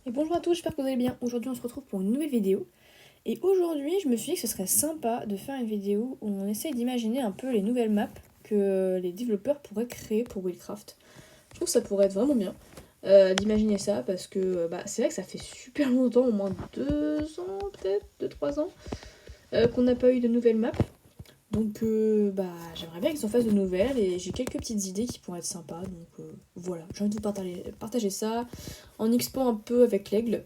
Et bonjour à tous, j'espère que vous allez bien. Aujourd'hui on se retrouve pour une nouvelle vidéo. Et aujourd'hui je me suis dit que ce serait sympa de faire une vidéo où on essaye d'imaginer un peu les nouvelles maps que les développeurs pourraient créer pour Willcraft. Je trouve que ça pourrait être vraiment bien d'imaginer ça parce que c'est vrai que ça fait super longtemps, au moins 2 ans peut-être, 2-3 ans, qu'on n'a pas eu de nouvelles maps. Donc j'aimerais bien qu'ils en fassent de nouvelles et j'ai quelques petites idées qui pourraient être sympas. Donc voilà, j'ai envie de vous partager ça en expand un peu avec l'aigle.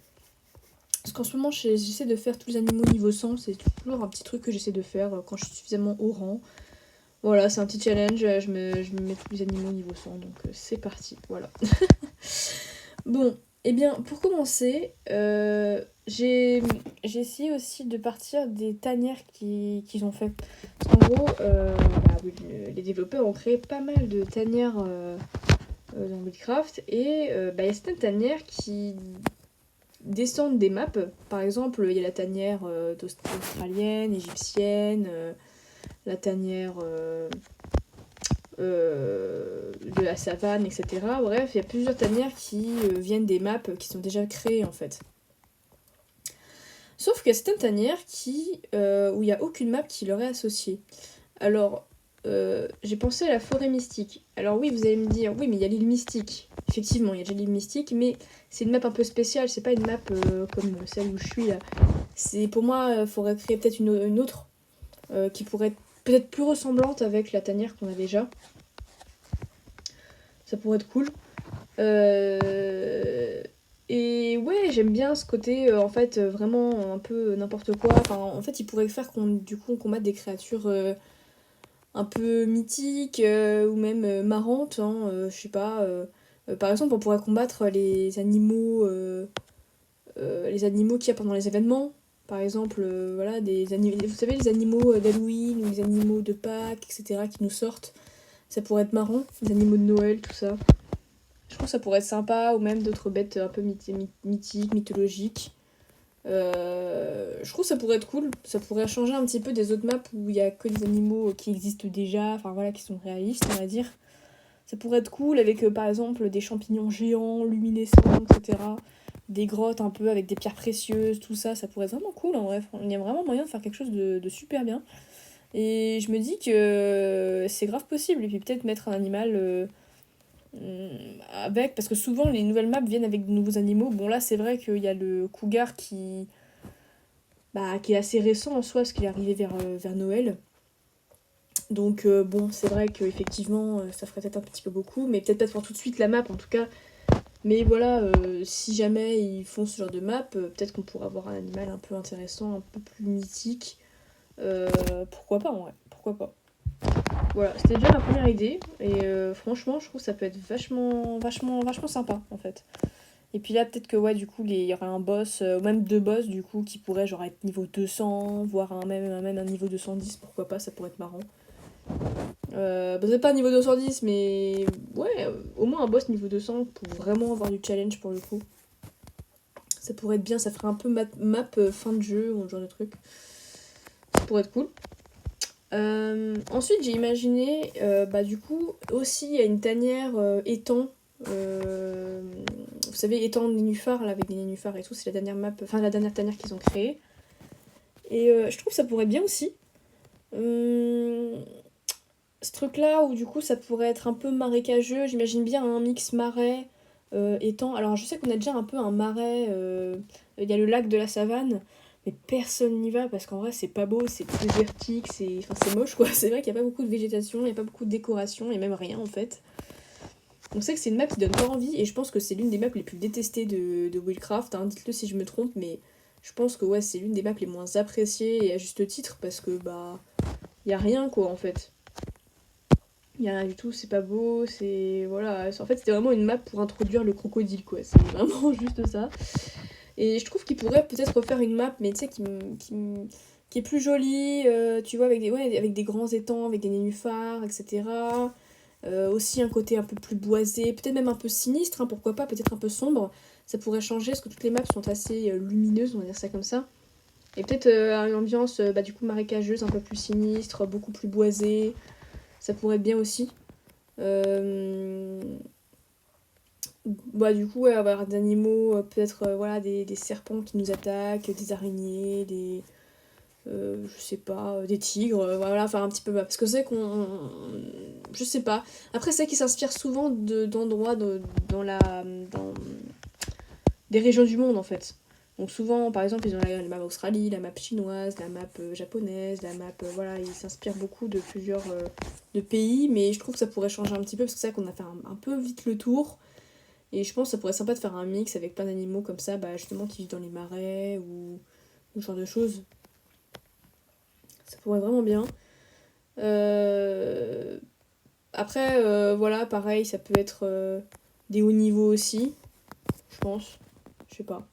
Parce qu'en ce moment, j'essaie de faire tous les animaux niveau 100. C'est toujours un petit truc que j'essaie de faire quand je suis suffisamment haut rang. Voilà, c'est un petit challenge. Je me mets tous les animaux niveau 100. Donc c'est parti. Voilà. Bon, eh bien, pour commencer, j'ai essayé aussi de partir des tanières qu'ils ont fait. Parce qu'en gros, oui, les développeurs ont créé pas mal de tanières dans Minecraft. Et il y a certaines tanières qui descendent des maps. Par exemple, il y a la tanière australienne, égyptienne, la tanière de la savane, etc. Bref, il y a plusieurs tanières qui viennent des maps qui sont déjà créées en fait. Sauf qu'il y a certaines tanières où il n'y a aucune map qui leur est associée. Alors, j'ai pensé à la forêt mystique. Alors oui, vous allez me dire, oui, mais il y a l'île mystique. Effectivement, il y a déjà l'île mystique, mais c'est une map un peu spéciale, c'est pas une map comme celle où je suis là. Pour moi, il faudrait créer peut-être une autre qui pourrait être peut-être plus ressemblante avec la tanière qu'on a déjà. Ça pourrait être cool. Et ouais, j'aime bien ce côté, en fait, vraiment un peu n'importe quoi. Enfin, en fait, il pourrait faire qu'on combatte des créatures un peu mythiques ou même marrantes. Hein, je sais pas. Par exemple, on pourrait combattre les animaux qu'il y a pendant les événements. Par exemple, voilà, vous savez, les animaux d'Halloween ou les animaux de Pâques, etc., qui nous sortent. Ça pourrait être marrant, les animaux de Noël, tout ça. Je trouve que ça pourrait être sympa, ou même d'autres bêtes un peu mythiques, mythologiques. Je trouve que ça pourrait être cool. Ça pourrait changer un petit peu des autres maps où il y a que des animaux qui existent déjà, enfin voilà, qui sont réalistes, on va dire. Ça pourrait être cool avec par exemple des champignons géants, luminescents, etc. Des grottes un peu avec des pierres précieuses, tout ça, ça pourrait être vraiment cool en vrai. Il y a vraiment moyen de faire quelque chose de super bien. Et je me dis que c'est grave possible. Et puis peut-être mettre un animal avec, parce que souvent les nouvelles maps viennent avec de nouveaux animaux. Bon là c'est vrai qu'il y a le cougar qui est assez récent en soi, parce qu'il est arrivé vers Noël. Donc bon, c'est vrai qu'effectivement, ça ferait peut-être un petit peu beaucoup, mais peut-être pas pour tout de suite la map en tout cas. Mais voilà, si jamais ils font ce genre de map, peut-être qu'on pourra avoir un animal un peu intéressant, un peu plus mythique. Pourquoi pas, ouais, pourquoi pas. Voilà, c'était déjà ma première idée, et franchement, je trouve que ça peut être vachement sympa en fait. Et puis là, peut-être que ouais, du coup, il y aura un boss, ou même deux boss du coup, qui pourraient genre être niveau 200, voire même un niveau 210, pourquoi pas, ça pourrait être marrant. Peut-être pas niveau 210, mais ouais, au moins un boss niveau 200 pour vraiment avoir du challenge pour le coup. Ça pourrait être bien, ça ferait un peu map fin de jeu ou ce genre de truc. Ça pourrait être cool. Ensuite, j'ai imaginé, du coup, aussi il y a une tanière étang. Vous savez, étang nénuphar, là, avec des nénuphars et tout, c'est la dernière map, enfin la dernière tanière qu'ils ont créée. Et je trouve que ça pourrait être bien aussi. Ce truc-là, où du coup ça pourrait être un peu marécageux, j'imagine bien un mix marais, étang. Alors je sais qu'on a déjà un peu un marais, il y a le lac de la savane, mais personne n'y va parce qu'en vrai c'est pas beau, c'est désertique, c'est moche quoi. C'est vrai qu'il n'y a pas beaucoup de végétation, il n'y a pas beaucoup de décoration, et même rien en fait. On sait que c'est une map qui donne pas envie, et je pense que c'est l'une des maps les plus détestées de Willcraft, hein. Dites-le si je me trompe, mais je pense que ouais, c'est l'une des maps les moins appréciées, et à juste titre, parce que y a rien quoi en fait. Il y a rien du tout, c'est pas beau, c'est. Voilà. En fait, c'était vraiment une map pour introduire le crocodile, quoi. C'est vraiment juste ça. Et je trouve qu'il pourrait peut-être refaire une map, mais tu sais, qui est plus jolie, tu vois, avec des grands étangs, avec des nénuphars, etc. Aussi un côté un peu plus boisé, peut-être même un peu sinistre, hein, pourquoi pas, peut-être un peu sombre. Ça pourrait changer, parce que toutes les maps sont assez lumineuses, on va dire ça comme ça. Et peut-être une ambiance, du coup, marécageuse, un peu plus sinistre, beaucoup plus boisée. Ça pourrait être bien aussi. Euh, Bah du coup, ouais, avoir des animaux, peut-être voilà, des serpents qui nous attaquent, des araignées, je sais pas, des tigres, voilà, faire un petit peu... Parce que c'est je sais pas. Après, c'est qu'ils s'inspirent souvent d'endroits dans dans des régions du monde, en fait. Donc souvent, par exemple, ils ont la map Australie, la map chinoise, la map japonaise, la map... voilà, ils s'inspirent beaucoup de plusieurs de pays, mais je trouve que ça pourrait changer un petit peu, parce que c'est vrai qu'on a fait un peu vite le tour. Et je pense que ça pourrait être sympa de faire un mix avec plein d'animaux comme ça, bah justement, qui vivent dans les marais ou ce genre de choses. Ça pourrait vraiment bien. Euh, Après, voilà, pareil, ça peut être des hauts niveaux aussi, je pense. Je sais pas.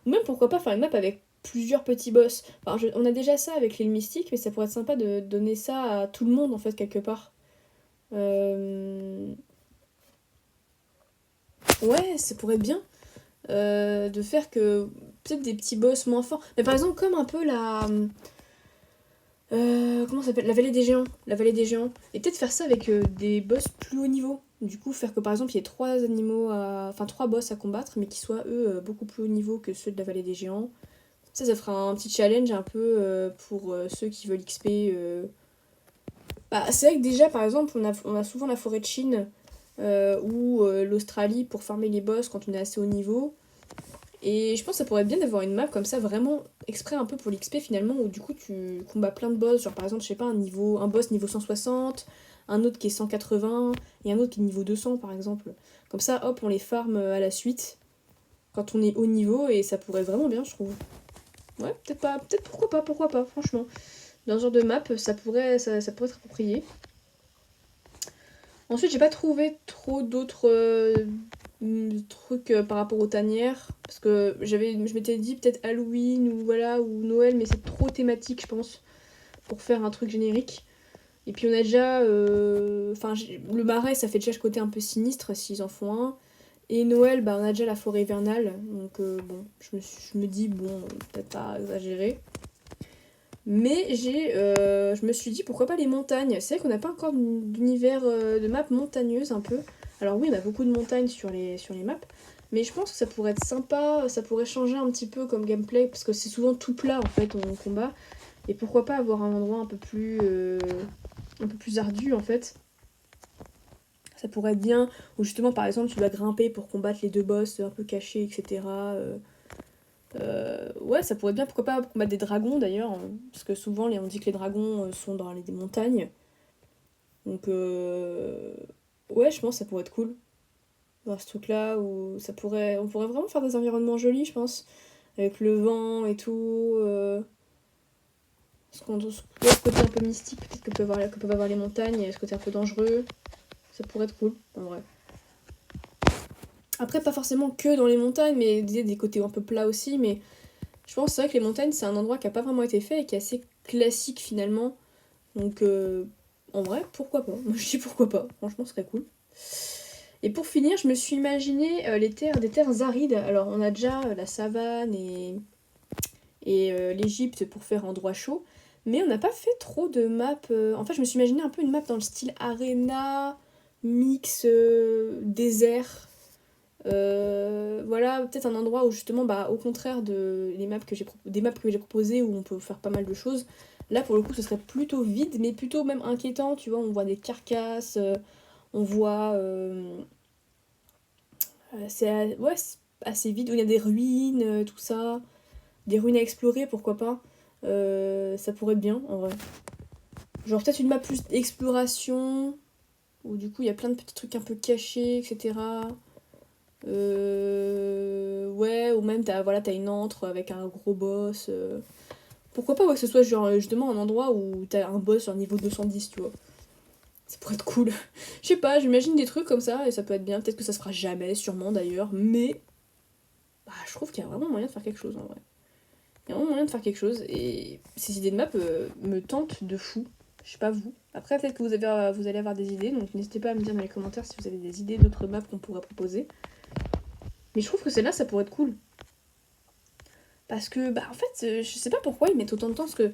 Ou même, pourquoi pas faire une map avec plusieurs petits boss. Enfin, on a déjà ça avec l'île mystique, mais ça pourrait être sympa de donner ça à tout le monde, en fait, quelque part. Euh, Ouais, ça pourrait être bien de faire que peut-être des petits boss moins forts. Mais par exemple, comme un peu la... comment ça s'appelle? La vallée des géants. La vallée des géants. Et peut-être faire ça avec des boss plus haut niveau. Du coup, faire que par exemple, il y ait trois boss à combattre, mais qui soient eux beaucoup plus haut niveau que ceux de la vallée des géants. Ça fera un petit challenge un peu pour ceux qui veulent XP. Bah, c'est vrai que déjà, par exemple, on a souvent la forêt de Chine ou l'Australie pour farmer les boss quand on est assez haut niveau. Et je pense que ça pourrait être bien d'avoir une map comme ça, vraiment exprès un peu pour l'XP finalement, où du coup tu combats plein de boss, genre par exemple, je sais pas, un boss niveau 160, un autre qui est 180, et un autre qui est niveau 200 par exemple. Comme ça, hop, on les farm à la suite, quand on est haut niveau, et ça pourrait être vraiment bien, je trouve. Ouais, peut-être pas, peut-être pourquoi pas, franchement. Dans ce genre de map, ça pourrait être approprié. Ensuite, j'ai pas trouvé trop d'autres trucs par rapport aux tanières. Parce que je m'étais dit peut-être Halloween ou voilà ou Noël, mais c'est trop thématique, je pense, pour faire un truc générique. Et puis on a déjà. Enfin, le marais, ça fait déjà ce côté un peu sinistre s'ils en font un. Et Noël, bah, on a déjà la forêt hivernale. Donc bon, je me dis, bon, peut-être pas exagéré. Mais je me suis dit pourquoi pas les montagnes. C'est vrai qu'on n'a pas encore d'univers de map montagneuse un peu. Alors oui, on a beaucoup de montagnes sur les maps, mais je pense que ça pourrait être sympa, ça pourrait changer un petit peu comme gameplay, parce que c'est souvent tout plat en fait en combat. Et pourquoi pas avoir un endroit un peu plus ardu en fait. Ça pourrait être bien, ou justement par exemple tu dois grimper pour combattre les deux boss un peu cachés, etc. Ouais, ça pourrait être bien, pourquoi pas combattre des dragons d'ailleurs, parce que souvent on dit que les dragons sont dans des montagnes. Donc, ouais, je pense que ça pourrait être cool. Voir ce truc-là, où on pourrait vraiment faire des environnements jolis, je pense. Avec le vent et tout. Ouais, ce côté un peu mystique, peut-être que peuvent avoir les montagnes, et ce côté un peu dangereux. Ça pourrait être cool, en vrai. Après, pas forcément que dans les montagnes, mais des côtés un peu plats aussi, mais je pense que c'est vrai que les montagnes, c'est un endroit qui a pas vraiment été fait et qui est assez classique finalement. Donc, en vrai, pourquoi pas? Moi, je dis pourquoi pas. Franchement, ce serait cool. Et pour finir, je me suis imaginé des terres arides. Alors, on a déjà la savane et l'Égypte pour faire endroit chaud. Mais on n'a pas fait trop de maps. En fait, je me suis imaginé un peu une map dans le style arena, mix, désert. Voilà, peut-être un endroit où justement, bah, au contraire des maps que j'ai proposées où on peut faire pas mal de choses, là pour le coup ce serait plutôt vide, mais plutôt même inquiétant, tu vois, on voit des carcasses, on voit... ouais, c'est assez vide, où il y a des ruines, tout ça, des ruines à explorer, pourquoi pas. Ça pourrait être bien en vrai. Genre peut-être une map plus exploration, où du coup il y a plein de petits trucs un peu cachés, etc. Ouais, ou même t'as une antre avec un gros boss. Pourquoi pas ouais, que ce soit genre justement un endroit où t'as un boss sur niveau 210, tu vois. Ça pourrait être cool. Je sais pas, j'imagine des trucs comme ça et ça peut être bien. Peut-être que ça se fera jamais, sûrement d'ailleurs, mais bah, je trouve qu'il y a vraiment moyen de faire quelque chose en vrai. Il y a vraiment moyen de faire quelque chose et ces idées de map me tentent de fou. Je sais pas vous. Après, peut-être que vous allez avoir des idées, donc n'hésitez pas à me dire dans les commentaires si vous avez des idées d'autres maps qu'on pourrait proposer. Mais je trouve que celle-là, ça pourrait être cool. Parce que, bah, en fait, je sais pas pourquoi ils mettent autant de temps. Parce que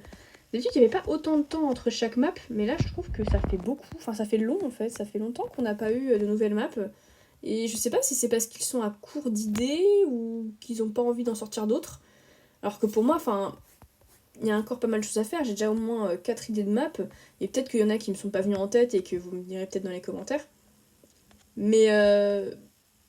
d'habitude, il n'y avait pas autant de temps entre chaque map. Mais là, je trouve que ça fait beaucoup. Enfin, ça fait long, en fait. Ça fait longtemps qu'on n'a pas eu de nouvelles maps. Et je sais pas si c'est parce qu'ils sont à court d'idées ou qu'ils ont pas envie d'en sortir d'autres. Alors que pour moi, enfin, il y a encore pas mal de choses à faire. J'ai déjà au moins 4 idées de map. Et peut-être qu'il y en a qui me sont pas venues en tête et que vous me direz peut-être dans les commentaires. Mais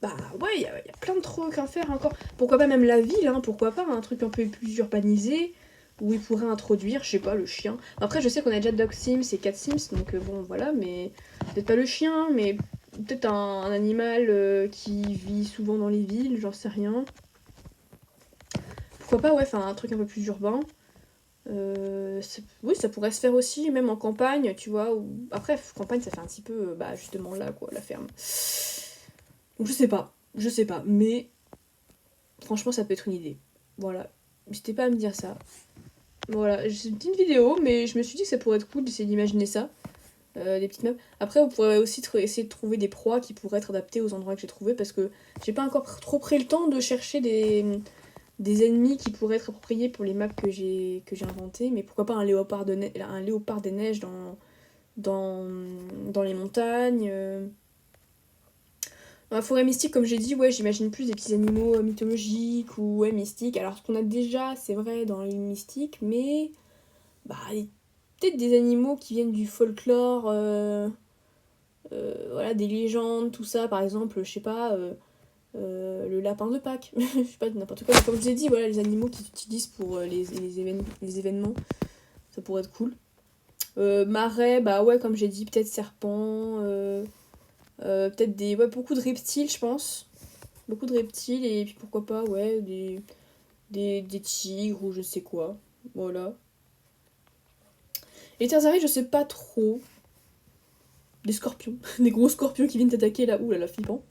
bah ouais, il y a plein de trucs à faire encore. Pourquoi pas même la ville, hein, pourquoi pas un truc un peu plus urbanisé où ils pourraient introduire, je sais pas, le chien. Après, je sais qu'on a déjà Dog Sims et Cat Sims, donc bon, voilà, mais peut-être pas le chien, mais peut-être un animal qui vit souvent dans les villes, j'en sais rien. Pourquoi pas, ouais, enfin un truc un peu plus urbain. Oui, ça pourrait se faire aussi, même en campagne, tu vois. Après, campagne, ça fait un petit peu, bah, justement là, quoi, la ferme. Donc je sais pas, mais franchement, ça peut être une idée. Voilà, n'hésitez pas à me dire ça. Voilà, c'est une petite vidéo, mais je me suis dit que ça pourrait être cool d'essayer d'imaginer ça. Des petites maps. Après, vous pourrez aussi essayer de trouver des proies qui pourraient être adaptés aux endroits que j'ai trouvés, parce que j'ai pas encore trop pris le temps de chercher des ennemis qui pourraient être appropriés pour les maps que j'ai inventées, mais pourquoi pas un léopard, un léopard des neiges dans les montagnes. Dans la forêt mystique, comme j'ai dit, ouais, j'imagine plus des petits animaux mythologiques ou ouais, mystiques. Alors, ce qu'on a déjà, c'est vrai, dans les mystiques, mais bah, peut-être des animaux qui viennent du folklore, voilà, des légendes, tout ça. Par exemple, je sais pas, le lapin de Pâques, je sais pas, n'importe quoi. Mais comme je vous ai dit, voilà, les animaux qu'ils utilisent pour les événements, ça pourrait être cool. Marais, bah ouais, comme j'ai dit, peut-être serpent, peut-être beaucoup de reptiles, je pense. Beaucoup de reptiles, et puis pourquoi pas, ouais, des tigres ou je sais quoi. Voilà. Les terres arides, je sais pas trop. Des scorpions. Des gros scorpions qui viennent t'attaquer là. Ouh là là, flippant.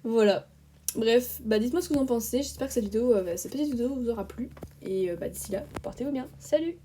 Voilà. Bref, bah dites-moi ce que vous en pensez. J'espère que cette petite vidéo vous aura plu. Et bah d'ici là, portez-vous bien. Salut!